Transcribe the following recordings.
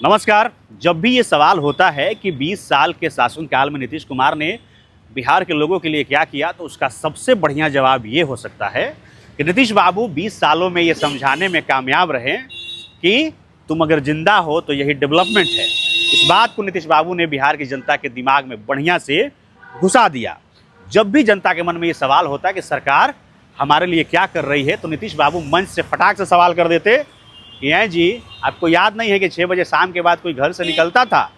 नमस्कार। जब भी ये सवाल होता है कि 20 साल के शासनकाल में नीतीश कुमार ने बिहार के लोगों के लिए क्या किया, तो उसका सबसे बढ़िया जवाब ये हो सकता है कि नीतीश बाबू 20 सालों में ये समझाने में कामयाब रहे कि तुम अगर जिंदा हो तो यही डेवलपमेंट है। इस बात को नीतीश बाबू ने बिहार की जनता के दिमाग में बढ़िया से घुसा दिया। जब भी जनता के मन में ये सवाल होता है कि सरकार हमारे लिए क्या कर रही है, तो नीतीश बाबू मंच से फटाक से सवाल कर देते कि हैं जी, आपको याद नहीं है कि 6 बजे शाम के बाद कोई घर से निकलता था,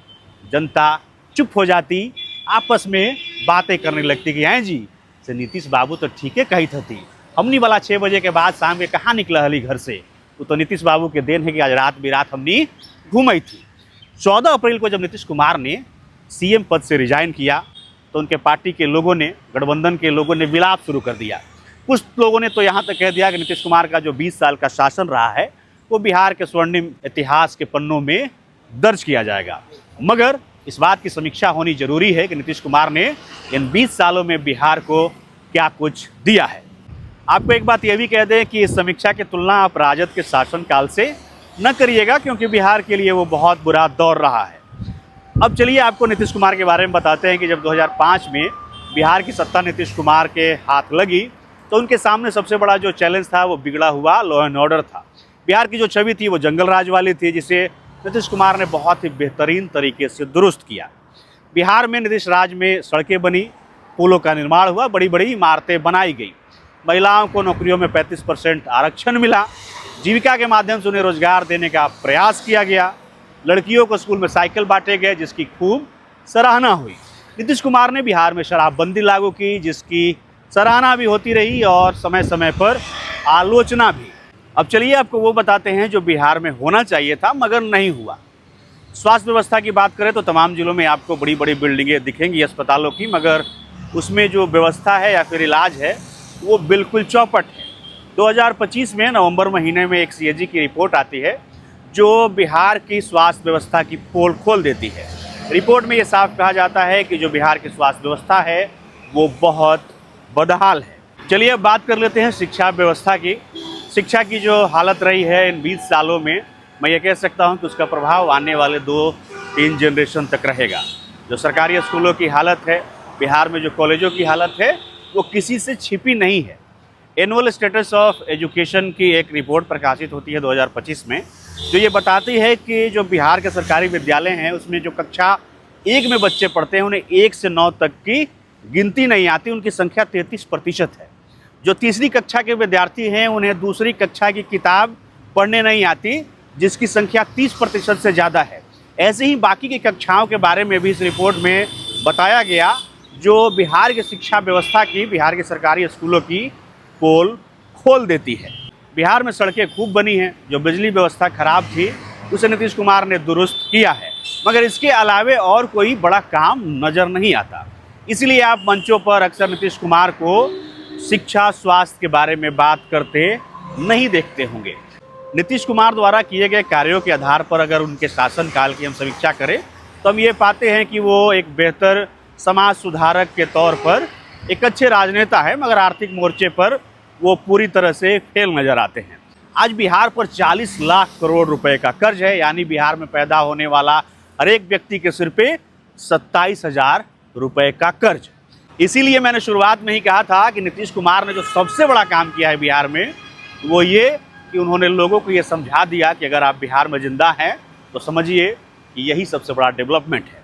जनता चुप हो जाती, आपस में बातें करने लगती कि हैं जी से नीतीश बाबू तो ठीक है कही थी, हमनी वाला 6 बजे के बाद शाम के कहाँ निकला हली घर से। वो तो नीतीश बाबू के देन है कि आज रात बिरात हमनी घूमी थी। 14 अप्रैल को जब नीतीश कुमार ने सीएम पद से रिजाइन किया तो उनके पार्टी के लोगों ने, गठबंधन के लोगों ने विलाप शुरू कर दिया। कुछ लोगों ने तो यहाँ तक कह दिया कि नीतीश कुमार का जो 20 साल का शासन रहा है वो बिहार के स्वर्णिम इतिहास के पन्नों में दर्ज किया जाएगा। मगर इस बात की समीक्षा होनी जरूरी है कि नीतीश कुमार ने इन 20 सालों में बिहार को क्या कुछ दिया है। आपको एक बात यह भी कह दें कि इस समीक्षा की तुलना आप राजद के शासनकाल से न करिएगा, क्योंकि बिहार के लिए वो बहुत बुरा दौर रहा है। अब चलिए आपको नीतीश कुमार के बारे में बताते हैं कि जब 2005 में बिहार की सत्ता नीतीश कुमार के हाथ लगी तो उनके सामने सबसे बड़ा जो चैलेंज था वो बिगड़ा हुआ लॉ एंड ऑर्डर था। बिहार की जो छवि थी वो जंगल राज वाली थी, जिसे नीतीश कुमार ने बहुत ही बेहतरीन तरीके से दुरुस्त किया। बिहार में नीतीश राज में सड़कें बनी, पुलों का निर्माण हुआ, बड़ी बड़ी इमारतें बनाई गई, महिलाओं को नौकरियों में 35% आरक्षण मिला, जीविका के माध्यम से उन्हें रोजगार देने का प्रयास किया गया, लड़कियों को स्कूल में साइकिल बांटे गए जिसकी खूब सराहना हुई। नीतीश कुमार ने बिहार में शराबबंदी लागू की जिसकी सराहना भी होती रही और समय समय पर आलोचना भी। अब चलिए आपको वो बताते हैं जो बिहार में होना चाहिए था मगर नहीं हुआ। स्वास्थ्य व्यवस्था की बात करें तो तमाम जिलों में आपको बड़ी बड़ी बिल्डिंगें दिखेंगी अस्पतालों की, मगर उसमें जो व्यवस्था है या फिर इलाज है वो बिल्कुल चौपट है। 2025 में नवंबर महीने में एक सीएजी की रिपोर्ट आती है जो बिहार की स्वास्थ्य व्यवस्था की पोल खोल देती है। रिपोर्ट में ये साफ कहा जाता है कि जो बिहार की स्वास्थ्य व्यवस्था है वो बहुत बदहाल है। चलिए अब बात कर लेते हैं शिक्षा व्यवस्था की। शिक्षा की जो हालत रही है इन 20 सालों में, मैं ये कह सकता हूँ कि उसका प्रभाव आने वाले 2-3 जनरेशन तक रहेगा। जो सरकारी स्कूलों की हालत है, बिहार में जो कॉलेजों की हालत है, वो किसी से छिपी नहीं है। एनुअल स्टेटस ऑफ एजुकेशन की एक रिपोर्ट प्रकाशित होती है 2025 में, जो ये बताती है कि जो बिहार के सरकारी विद्यालय हैं उसमें जो कक्षा 1 में बच्चे पढ़ते हैं उन्हें 1 से 9 तक की गिनती नहीं आती, उनकी संख्या 33% है। जो तीसरी कक्षा के विद्यार्थी हैं उन्हें दूसरी कक्षा की किताब पढ़ने नहीं आती, जिसकी संख्या 30% से ज़्यादा है। ऐसे ही बाकी की कक्षाओं के बारे में भी इस रिपोर्ट में बताया गया, जो बिहार की शिक्षा व्यवस्था की, बिहार के सरकारी स्कूलों की पोल खोल देती है। बिहार में सड़कें खूब बनी हैं, जो बिजली व्यवस्था खराब थी उसे नीतीश कुमार ने दुरुस्त किया है, मगर इसके अलावे और कोई बड़ा काम नज़र नहीं आता। इसलिए आप मंचों पर अक्सर नीतीश कुमार को शिक्षा स्वास्थ्य के बारे में बात करते नहीं देखते होंगे। नीतीश कुमार द्वारा किए गए कार्यों के आधार पर अगर उनके शासनकाल की हम समीक्षा करें तो हम ये पाते हैं कि वो एक बेहतर समाज सुधारक के तौर पर एक अच्छे राजनेता है, मगर आर्थिक मोर्चे पर वो पूरी तरह से फेल नजर आते हैं। आज बिहार पर 40 लाख करोड़ रुपए का कर्ज है, यानी बिहार में पैदा होने वाला हर एक व्यक्ति के सिर पे 27,000 रुपए का कर्ज। इसीलिए मैंने शुरुआत में ही कहा था कि नीतीश कुमार ने जो सबसे बड़ा काम किया है बिहार में वो ये कि उन्होंने लोगों को ये समझा दिया कि अगर आप बिहार में जिंदा हैं तो समझिए कि यही सबसे बड़ा डेवलपमेंट है।